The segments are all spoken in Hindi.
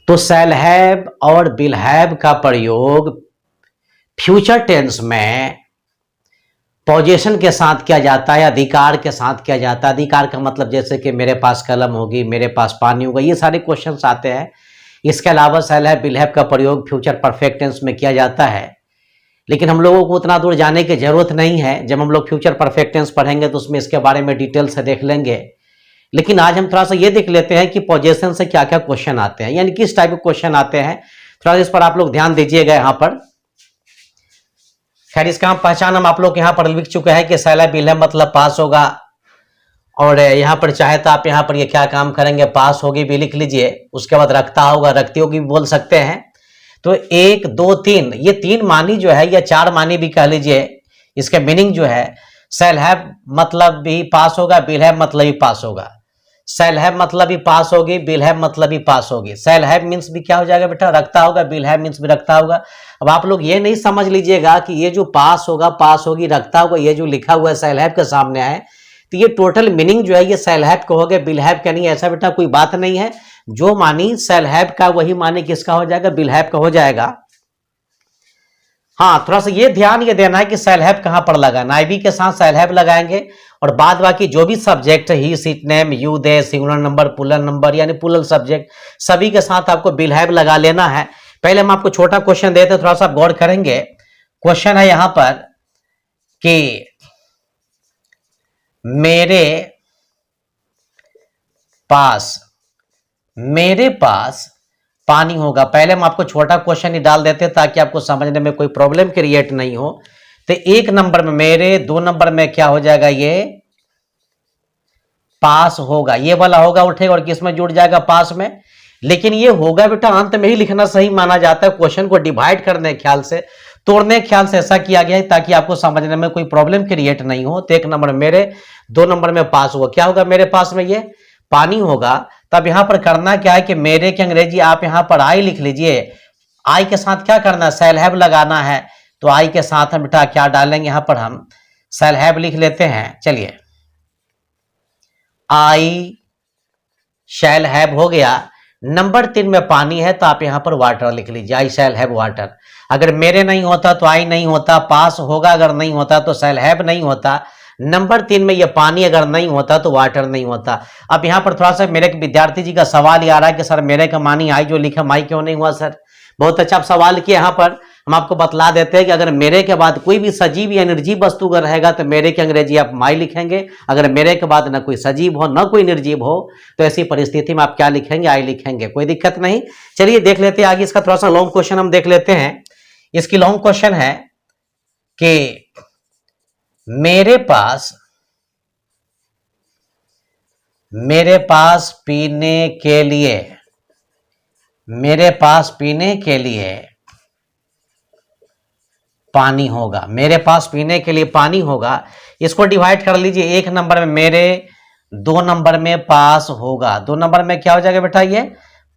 तो शैल हैव और विल हैव का प्रयोग फ्यूचर टेंस में पोजीशन के साथ किया जाता है, अधिकार के साथ किया जाता है। अधिकार का मतलब जैसे कि मेरे पास कलम होगी, मेरे पास पानी होगा, ये सारे क्वेश्चंस आते हैं। इसके अलावा शैल हैव विल हैव का प्रयोग फ्यूचर परफेक्ट टेंस में किया जाता है, लेकिन हम लोगों को उतना दूर जाने की जरूरत नहीं है। जब हम लोग फ्यूचर परफेक्ट टेंस पढ़ेंगे तो उसमें इसके बारे में डिटेल से देख लेंगे। लेकिन आज हम थोड़ा सा ये देख लेते हैं कि पोजीशन से क्या क्या क्वेश्चन आते हैं, यानी किस टाइप के क्वेश्चन आते हैं। थोड़ा इस पर आप लोग ध्यान दीजिएगा यहाँ पर। खैर इसका पहचान हम आप लोग यहाँ पर लिख चुके हैं कि शैल हैव विल हैव मतलब पास होगा, और यहाँ पर चाहे तो आप यहाँ पर ये क्या काम करेंगे, पास होगी भी लिख लीजिए। उसके बाद रखता होगा, रखती होगी भी बोल सकते हैं। तो 1 2 3 ये 3 मानी जो है या 4 मानी भी कह लीजिए, इसके मीनिंग जो है शैल हैव मतलब भी पास होगा, विल हैव मतलब भी पास होगा। शैल हैव मतलब भी पास होगी, विल हैव मतलब भी पास होगी। शैल हैव मीन्स भी क्या हो जाएगा बेटा, रखता होगा। विल हैव मीन्स भी रखता होगा। अब आप लोग ये नहीं समझ लीजिएगा कि ये जो पास होगा, पास होगी, रखता होगा, ये जो लिखा हुआ है शैल हैव के सामने है, तो ये टोटल मीनिंग जो है ये शैल हैव का हो गया, विल हैव का नहीं। ऐसा बेटा कोई बात नहीं है। जो मानी शैल हैव का वही मानी किसका हो जाएगा, विल हैव का हो जाएगा। हाँ, थोड़ा सा ये ध्यान ये देना है कि शैल हैव कहां पर लगाना है। आईवी के साथ शैल हैव लगाएंगे, और बाद बाकी जो भी subject he, seat name, you, they, singular number, puller number यानी पुलर सब्जेक्ट, सभी के साथ आपको विल हैव लगा लेना है। पहले हम आपको छोटा क्वेश्चन देते हैं, थोड़ा सा गौर करेंगे। क्वेश्चन है यहां पर कि मेरे पास पानी होगा। पहले हम आपको छोटा क्वेश्चन ही डाल देते ताकि आपको समझने में कोई प्रॉब्लम क्रिएट नहीं हो। तो 1 नंबर में मेरे, 2 नंबर में क्या हो जाएगा, ये पास होगा, ये वाला होगा उठेगा और किस में जुड़ जाएगा, पास में। लेकिन ये होगा बेटा अंत में ही लिखना सही माना जाता है। क्वेश्चन को डिवाइड करने के ख्याल से, तोड़ने के ख्याल से ऐसा किया गया है ताकि आपको समझने में कोई प्रॉब्लम क्रिएट नहीं हो। तो 1 नंबर मेरे, 2 नंबर में पास होगा। क्या होगा मेरे पास में, ये पानी होगा। तब यहां पर करना क्या है कि मेरे की अंग्रेजी आप यहां पर आई लिख लीजिए। आई के साथ क्या करना है, शैल हैव लगाना है। तो आई के साथ हम बेटा क्या डालेंगे, यहां पर हम शैल हैव लिख लेते हैं। चलिए, आई शैल हैव हो गया। नंबर 3 में पानी है तो आप यहां पर वाटर लिख लीजिए, आई शैल हैव वाटर। अगर मेरे नहीं होता तो आई नहीं होता, पास होगा अगर नहीं होता तो शैल हैव नहीं होता। नंबर 3 में ये पानी अगर नहीं होता तो वाटर नहीं होता। अब यहां पर थोड़ा सा मेरे विद्यार्थी जी का सवाल ये आ रहा है कि सर मेरे का मानी आई जो लिखा माई क्यों नहीं हुआ सर। बहुत अच्छा आप सवाल किए। यहाँ पर हम आपको बतला देते हैं कि अगर मेरे के बाद कोई भी सजीव या निर्जीव वस्तु अगर रहेगा तो मेरे की अंग्रेजी आप माई लिखेंगे। अगर मेरे के बाद ना कोई सजीव हो ना कोई निर्जीव हो तो ऐसी परिस्थिति में आप क्या लिखेंगे, आई लिखेंगे, कोई दिक्कत नहीं। चलिए देख लेते हैं आगे। इसका थोड़ा सा लॉन्ग क्वेश्चन हम देख लेते हैं। इसकी लॉन्ग क्वेश्चन है कि मेरे पास पीने के लिए पानी होगा। मेरे पास पीने के लिए पानी होगा। इसको डिवाइड कर लीजिए। 1 नंबर में मेरे, 2 नंबर में पास होगा। 2 नंबर में क्या हो जाएगा बेटा, ये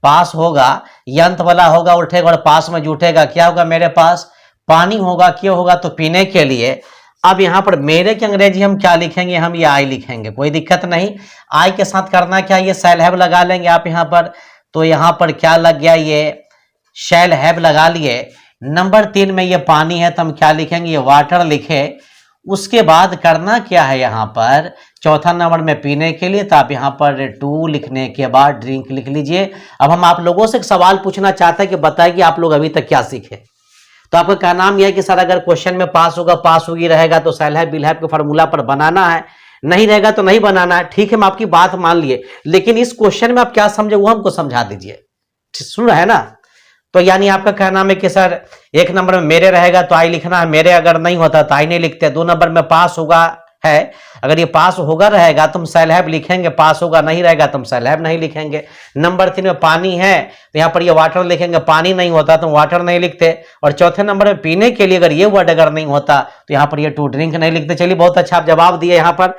पास होगा। यंत वाला होगा उठेगा और पास में जुटेगा। क्या होगा, मेरे पास पानी होगा। क्यों होगा, तो पीने के लिए। अब यहां पर मेरे की अंग्रेजी हम क्या लिखेंगे, हम ये आई लिखेंगे, कोई दिक्कत नहीं। आई के साथ करना क्या, ये शैल हैव लगा लेंगे आप यहां पर। तो यहां पर क्या लग गया, ये शैल हैव लगा लिए। नंबर 3 में ये पानी है तो हम क्या लिखेंगे, ये वाटर लिखे। उसके बाद करना क्या है, यहां पर चौथा नंबर में पीने के लिए तो आप यहां पर टू लिखने के बाद ड्रिंक लिख लीजिए। अब हम आप लोगों से एक सवाल पूछना चाहते हैं कि बताइए कि आप लोग अभी तक क्या सीखे। तो आपका क्या नाम यह है कि सर अगर क्वेश्चन में पास होगा, पास होगी रहेगा तो शैल हैव विल हैव के फॉर्मूला पर बनाना है, नहीं रहेगा तो नहीं बनाना है। ठीक है, हम आपकी बात मान लिए, लेकिन इस क्वेश्चन में आप क्या समझे वो हमको समझा दीजिए। सुन रहे हैं ना। तो यानी आपका क्या नाम है कि सर 1 नंबर में मेरे रहेगा तो आई लिखना है, मेरे अगर नहीं होता तो आई नहीं लिखते। 2 नंबर में पास होगा है, अगर ये पास होगा रहेगा तो हम शैल हैव लिखेंगे, पास होगा नहीं रहेगा तो हम शैल हैव नहीं लिखेंगे। नंबर 3 में पानी है तो यहाँ पर ये वाटर लिखेंगे, पानी नहीं होता तो वाटर नहीं लिखते। और चौथे नंबर में पीने के लिए अगर ये वर्ड अगर नहीं होता तो यहाँ पर ये टू ड्रिंक नहीं लिखते। चलिए बहुत अच्छा आप जवाब दिए यहाँ पर।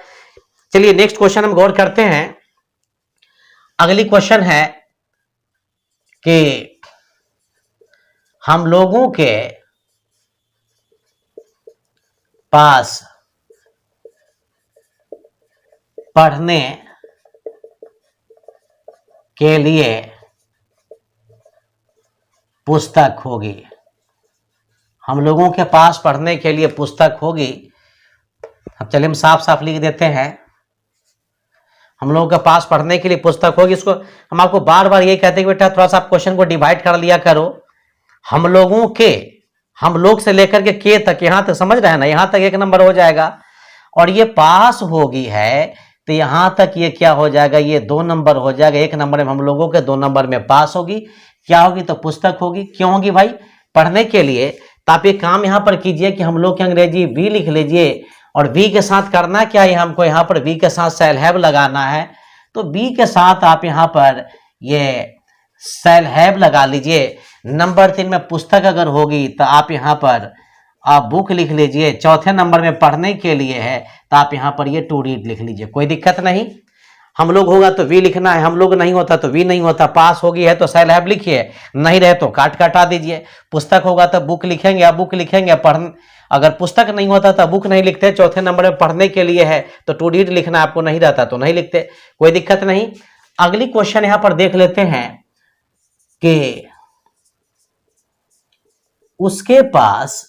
चलिए नेक्स्ट क्वेश्चन हम गौर करते हैं। अगली क्वेश्चन है कि हम लोगों के पास पढ़ने के लिए पुस्तक होगी। हम लोगों के पास पढ़ने के लिए पुस्तक होगी। अब चलिए हम साफ साफ लिख देते हैं, हम लोगों के पास पढ़ने के लिए पुस्तक होगी। इसको हम आपको बार बार ये कहते हैं कि बेटा थोड़ा सा आप क्वेश्चन को डिवाइड कर लिया करो। हम लोगों के, हम लोग से लेकर के तक, यहां तक समझ रहे हैं ना, यहां तक 1 नंबर हो जाएगा। और ये पास होगी है तो यहां तक ये क्या हो जाएगा, ये 2 नंबर हो जाएगा। 1 नंबर में हम लोगों के, 2 नंबर में पास होगी। क्या होगी तो पुस्तक होगी। क्यों होगी भाई, पढ़ने के लिए। तो आप एक काम यहां पर कीजिए कि हम लोग के अंग्रेजी वी लिख लीजिए, और वी के साथ करना क्या है, हमको यहां पर वी के साथ सेल हैव लगाना है। तो वी के साथ आप यहां पर ये सेल हैव लगा लीजिए। नंबर 3 में पुस्तक अगर होगी तो आप यहां पर आप बुक लिख लीजिए। चौथे नंबर में पढ़ने के लिए है तो आप यहां पर ये टू रीड लिख लीजिए, कोई दिक्कत नहीं। हम लोग होगा तो वी लिखना है, हम लोग नहीं होता तो वी नहीं होता। पास होगी है तो सेल हैव लिखिए, नहीं रहे तो काटा दीजिए। पुस्तक होगा तो बुक लिखेंगे, आप बुक लिखेंगे। अगर पुस्तक नहीं होता तो बुक नहीं लिखते। चौथे नंबर में पढ़ने के लिए है तो टू रीड लिखना, आपको नहीं रहता तो नहीं लिखते, कोई दिक्कत नहीं। अगली क्वेश्चन यहां पर देख लेते हैं कि उसके पास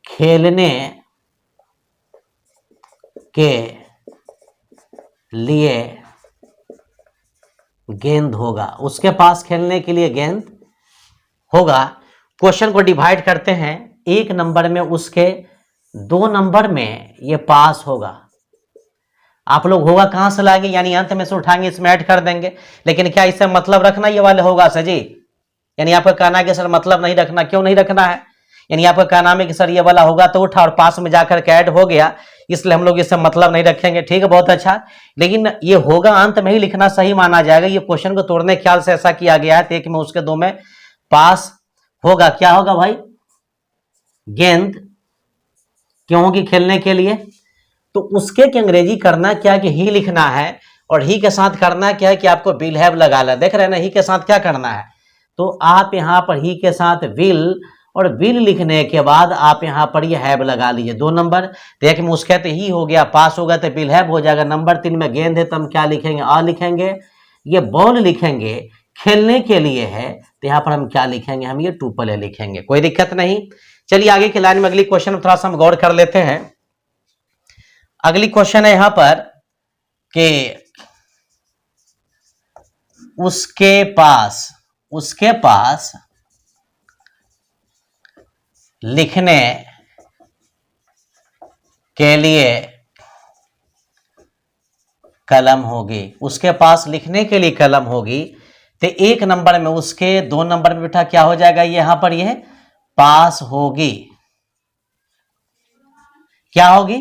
खेलने के लिए गेंद होगा। उसके पास खेलने के लिए गेंद होगा। क्वेश्चन को डिवाइड करते हैं। 1 नंबर में उसके, 2 नंबर में ये पास होगा। आप लोग होगा कहां से लाएंगे, यानी अंत में से उठाएंगे, इसमें ऐड कर देंगे। लेकिन क्या इससे मतलब रखना ये वाले होगा सर जी, यानी आपका कहना है कि सर मतलब नहीं रखना, क्यों नहीं रखना है, यानी आपका कहना है कि सर ये वाला होगा तो उठा और पास में जाकर के ऐड हो गया, इसलिए हम लोग इससे मतलब नहीं रखेंगे। ठीक है, बहुत अच्छा। लेकिन ये होगा अंत में ही लिखना सही माना जाएगा। ये क्वेश्चन को तोड़ने ख्याल से ऐसा किया गया है। 1 में उसके, 2 में पास होगा। क्या होगा भाई, गेंद। क्यों होगी, खेलने के लिए। तो उसके की अंग्रेजी करना क्या कि ही लिखना है, और ही के साथ करना क्या है कि आपको विल हैव लगा ला। देख रहे हैं ना, ही के साथ क्या करना है, तो आप यहां पर ही के साथ विल, और विल लिखने के बाद आप यहां पर ये हैव लगा लीजिए। 2 नंबर। तो 1 में उसके तो ही हो गया, पास होगा तो विल हैव हो जाएगा। नंबर 3 में गेंद है तो हम क्या लिखेंगे, आ लिखेंगे। ये बॉल लिखेंगे, खेलने के लिए है तो यहां पर हम क्या लिखेंगे, हम ये टूपल है लिखेंगे, कोई दिक्कत नहीं। चलिए आगे की लाइन में अगली क्वेश्चन थोड़ा सा हम गौर कर लेते हैं। अगली क्वेश्चन है यहां पर कि उसके पास लिखने के लिए कलम होगी। उसके पास लिखने के लिए कलम होगी। तो 1 नंबर में उसके, 2 नंबर में बेटा क्या हो जाएगा, यहां पर यह पास होगी। क्या होगी,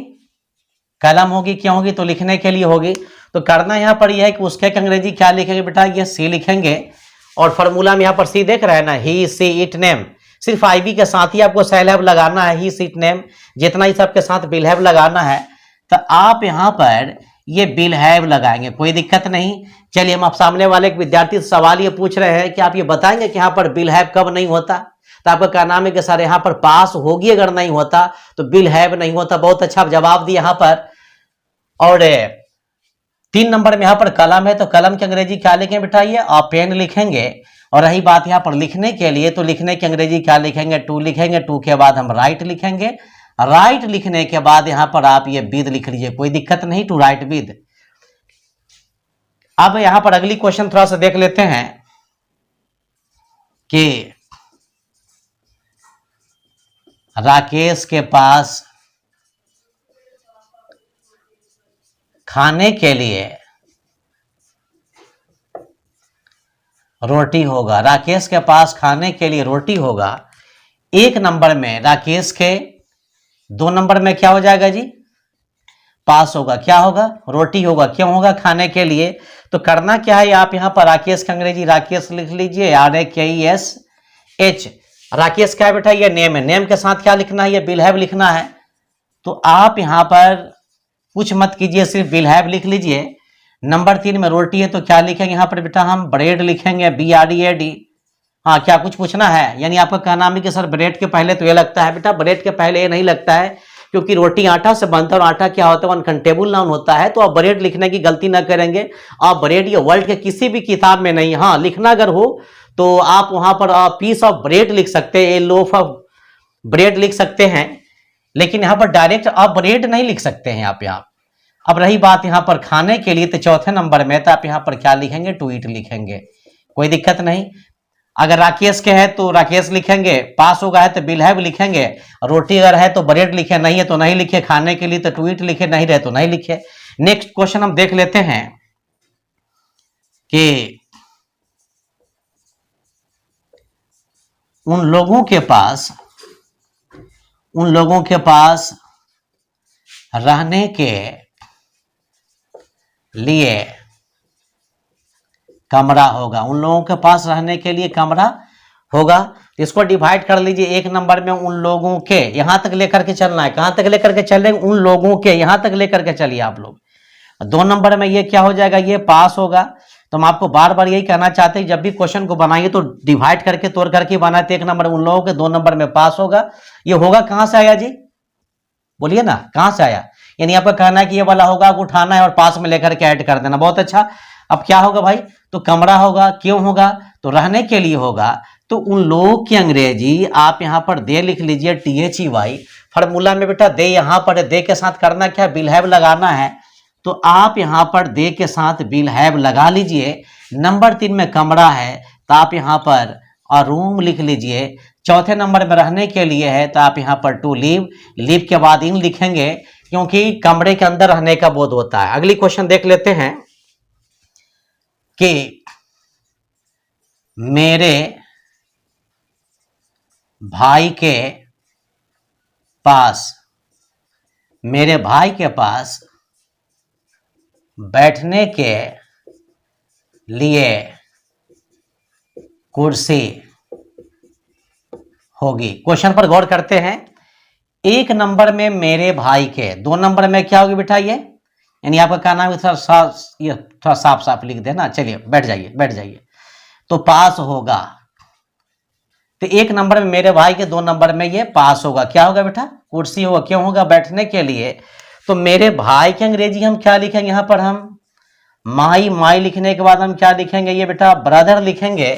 कलम होगी। क्यों होगी, तो लिखने के लिए होगी। तो करना यहां पर यह है कि उसके अंग्रेजी क्या लिखेंगे बेटा, ये सी लिखेंगे। और फॉर्मूला में यहां पर सी देख रहे हैं ना, ही सी इट नेम। सिर्फ आईवी के साथ ही आपको सेल हैव लगाना है, ही सी इट नेम। जितना ही सबके साथ विल हैव लगाना है तो आप यहां पर ये विल हैव लगाएंगे, कोई दिक्कत नहीं। चलिए हम आप सामने वाले एक विद्यार्थी से सवाल ये पूछ रहे हैं कि आप ये बताएंगे कि यहाँ पर विल हैव कब नहीं होता। तो आपका क्या नाम है कि सर यहाँ पर पास होगी अगर नहीं होता तो विल हैव नहीं होता। बहुत अच्छा जवाब दिया यहाँ पर। और 3 नंबर में यहाँ पर कलम है तो कलम की अंग्रेजी क्या लिखेंगे बेटा, ये आप पेन लिखेंगे। और रही बात यहाँ पर लिखने के लिए, तो लिखने की अंग्रेजी क्या लिखेंगे, टू लिखेंगे। टू के बाद हम राइट लिखेंगे। राइट लिखने के बाद यहां पर आप ये विद लिख लीजिए, कोई दिक्कत नहीं, टू राइट विद। अब यहां पर अगली क्वेश्चन थोड़ा सा देख लेते हैं कि राकेश के पास खाने के लिए रोटी होगा। राकेश के पास खाने के लिए रोटी होगा। 1 नंबर में राकेश के, 2 नंबर में क्या हो जाएगा जी, पास होगा। क्या होगा, रोटी होगा। क्यों होगा, खाने के लिए। तो करना क्या है, आप यहां पर राकेश का अंग्रेजी राकेश लिख लीजिए, RAKESH। राकेश क्या है बेटा, ये नेम है। नेम के साथ क्या लिखना है, ये विल हैव लिखना है। तो आप यहां पर कुछ मत कीजिए, सिर्फ विल हैव लिख लीजिए। नंबर 3 में रोटी है तो क्या लिखेंगे यहां पर बेटा, हम ब्रेड लिखेंगे, BREAD। हाँ, क्या कुछ पूछना है, यानी आपका कहना है कि सर ब्रेड के पहले तो ये लगता है बेटा, ब्रेड के पहले ये नहीं लगता है, क्योंकि रोटी आटा से बनता है और आटा क्या होता है, अनकाउंटेबल नाउन होता है। तो आप ब्रेड लिखने की गलती ना करेंगे। आप ब्रेड ये वर्ल्ड के किसी भी किताब में नहीं, हाँ लिखना अगर हो तो आप वहां पर पीस ऑफ ब्रेड लिख सकते हैं, ए लोफ ऑफ ब्रेड लिख सकते हैं, लेकिन यहां पर डायरेक्ट आप ब्रेड नहीं लिख सकते हैं आप यहाँ। अब रही बात यहाँ पर खाने के लिए, तो चौथे नंबर में तो आप यहाँ पर क्या लिखेंगे, टू ईट लिखेंगे, कोई दिक्कत नहीं। अगर राकेश के है तो राकेश लिखेंगे, पास होगा है तो विल हैव लिखेंगे, रोटी अगर है तो ब्रेड लिखे, नहीं है तो नहीं लिखे, खाने के लिए तो टू ईट लिखे, नहीं रहे तो नहीं लिखे। नेक्स्ट क्वेश्चन हम देख लेते हैं कि उन लोगों के पास रहने के लिए कमरा होगा। उन लोगों के पास रहने के लिए कमरा होगा। इसको डिवाइड कर लीजिए। एक नंबर में उन लोगों के, यहां तक लेकर के चलना है। कहां तक लेकर के चल रहे हैं, उन लोगों के, यहां तक लेकर के चलिए आप लोग। दो नंबर में ये क्या हो जाएगा, ये पास होगा। तो हम आपको बार बार यही कहना चाहते हैं, जब भी क्वेश्चन को बनाइए तो डिवाइड करके तोड़ करके बनाए। तो एक नंबर उन लोगों के, दो नंबर में पास होगा। ये होगा कहां से आया जी, बोलिए ना, कहां से आया? यानी आपका कहना है कि ये वाला होगा, उठाना है और पास में लेकर के ऐड कर देना। बहुत अच्छा। अब क्या होगा भाई, तो कमरा होगा। क्यों होगा, तो रहने के लिए होगा। तो उन लोगों की अंग्रेजी आप यहां पर दे लिख लीजिए, THEY। फॉर्मूला में बेटा दे यहां पर, दे के साथ करना क्या, विल हैव लगाना है। तो आप यहां पर दे के साथ विल हैव लगा लीजिए। नंबर 3 में कमरा है तो आप यहां पर और रूम लिख लीजिए। चौथे नंबर में रहने के लिए है तो आप यहां पर टू लिव, लिव के बाद इन लिखेंगे, क्योंकि कमरे के अंदर रहने का बोध होता है। अगली क्वेश्चन देख लेते हैं कि मेरे भाई के पास बैठने के लिए कुर्सी होगी। क्वेश्चन पर गौर करते हैं। एक नंबर में मेरे भाई के, दो नंबर में क्या होगी बेटा, ये यानी आपका क्या नाम है, थोड़ा साफ साफ लिख देना। चलिए बैठ जाइए। तो पास होगा। तो एक नंबर में मेरे भाई के, दो नंबर में ये पास होगा। क्या होगा बेटा, कुर्सी होगा। क्यों होगा, बैठने के लिए। तो मेरे भाई की अंग्रेजी हम क्या लिखेंगे, यहां पर हम माई लिखने के बाद हम क्या लिखेंगे, ये बेटा ब्रदर लिखेंगे।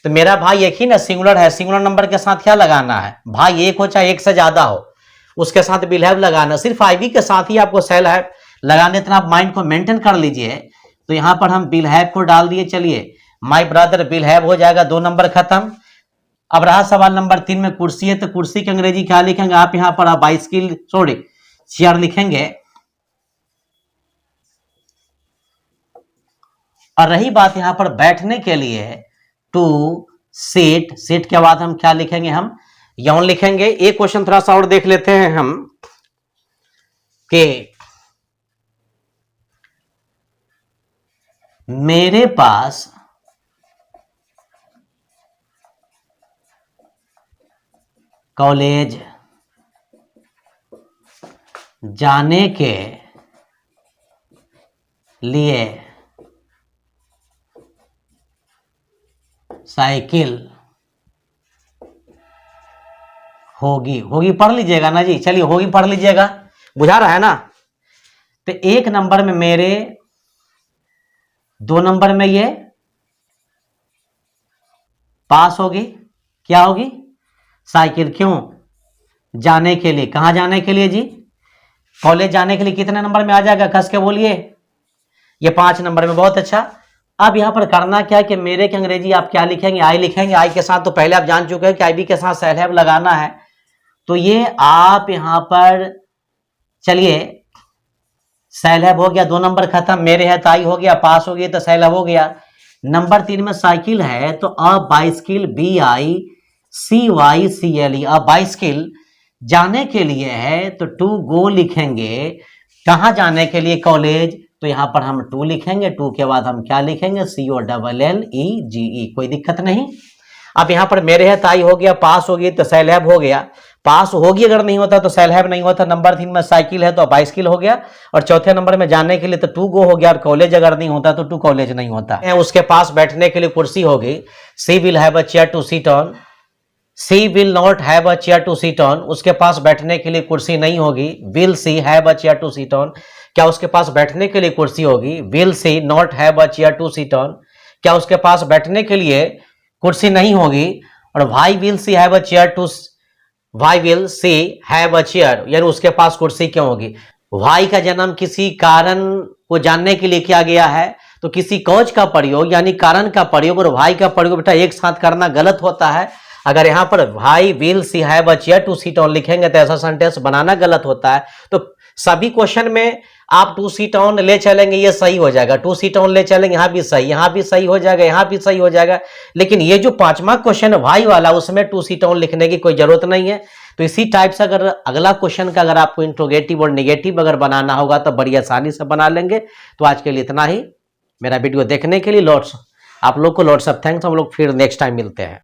तो मेरा भाई एक ही ना, सिंगुलर है, सिंगुलर नंबर के साथ क्या लगाना है, भाई एक हो चाहे एक से ज्यादा हो, उसके साथ विल हैव लगाना। सिर्फ आईवी के साथ ही आपको सेल हैव लगाने, इतना आप माइंड को मेंटेन कर लीजिए। तो यहां पर हम विल हैव को डाल दिए। चलिए माई ब्रदर विल हैव हो जाएगा, दो नंबर खत्म। अब रहा सवाल नंबर 3 में कुर्सी है, तो कुर्सी की अंग्रेजी क्या लिखेंगे आप, यहां पर बाइसिकल, चेयर लिखेंगे। और रही बात यहां पर बैठने के लिए, टू सीट, सीट के बाद हम क्या लिखेंगे, हम यौन लिखेंगे। एक क्वेश्चन थोड़ा सा और देख लेते हैं हम कि मेरे पास कॉलेज जाने के लिए साइकिल होगी पढ़ लीजिएगा ना जी। चलिए होगी पढ़ लीजिएगा, बुझा रहा है ना। तो एक नंबर में मेरे, दो नंबर में ये पास होगी। क्या होगी, साइकिल। क्यों, जाने के लिए। कहां जाने के लिए जी, कॉलेज जाने के लिए। कितने नंबर में आ जाएगा, कस के बोलिए, ये 5 नंबर में। बहुत अच्छा। अब यहां पर करना क्या है कि मेरे की अंग्रेजी आप क्या लिखेंगे, आई लिखेंगे। आई के साथ तो पहले आप जान चुके हैं कि आईबी के साथ सेल हैव लगाना है। तो ये आप यहां पर, चलिए सेल हैव हो गया, दो नंबर खत्म। मेरे है तो आई हो गया, पास हो गया तो सेल हैव हो गया। नंबर 3 में साइकिल है तो अब बाइसिकल, BICYCLE, अब बाइसिकल जाने के लिए है तो टू गो लिखेंगे। कहां जाने के लिए, कॉलेज। तो यहां पर हम टू लिखेंगे, टू के बाद हम क्या लिखेंगे, COLLEGE, कोई दिक्कत नहीं। अब यहां पर मेरे है ताई हो गया, पास हो गई तो सेल हैव हो गया। पास होगी अगर नहीं होता तो सेल हैव नहीं होता। नंबर 3 में साइकिल है तो बाइसिकल हो गया। और चौथे नंबर में जाने के लिए तो टू गो हो गया। और कॉलेज अगर नहीं होता तो टू कॉलेज नहीं होता। उसके पास बैठने के लिए कुर्सी होगी, she will have a chair to sit on. She will not have a chair to seat on, उसके पास बैठने के लिए कुर्सी नहीं होगी। Will C have a chair to seat on, क्या उसके पास बैठने के लिए कुर्सी होगी। Will she not have a chair to seat on, क्या उसके पास बैठने के लिए कुर्सी नहीं होगी। और why will C have a chair to, why will C have a chair, यानी उसके पास कुर्सी क्यों होगी। वाई का जन्म किसी कारण को जानने के लिए किया गया है, तो किसी कॉज का प्रयोग यानी कारण का प्रयोग और वाई का प्रयोग बेटा एक साथ करना गलत होता है। अगर यहाँ पर why will C have a chair to seat on लिखेंगे तो ऐसा सेंटेंस बनाना गलत होता है। तो सभी क्वेश्चन में आप टू सीट ऑन ले चलेंगे ये सही हो जाएगा, टू सीट ऑन ले चलेंगे यहाँ भी सही हो जाएगा, यहाँ भी सही हो जाएगा। लेकिन ये जो पांचवा क्वेश्चन है वाई वाला, उसमें टू सीट ऑन लिखने की कोई जरूरत नहीं है। तो इसी टाइप से अगर अगला क्वेश्चन का अगर आपको इंट्रोगेटिव और नेगेटिव अगर बनाना होगा तो बड़ी आसानी से बना लेंगे। तो आज के लिए इतना ही। मेरा वीडियो देखने के लिए आप लोग को लॉट्स ऑफ थैंक्स। हम लोग फिर नेक्स्ट टाइम मिलते हैं।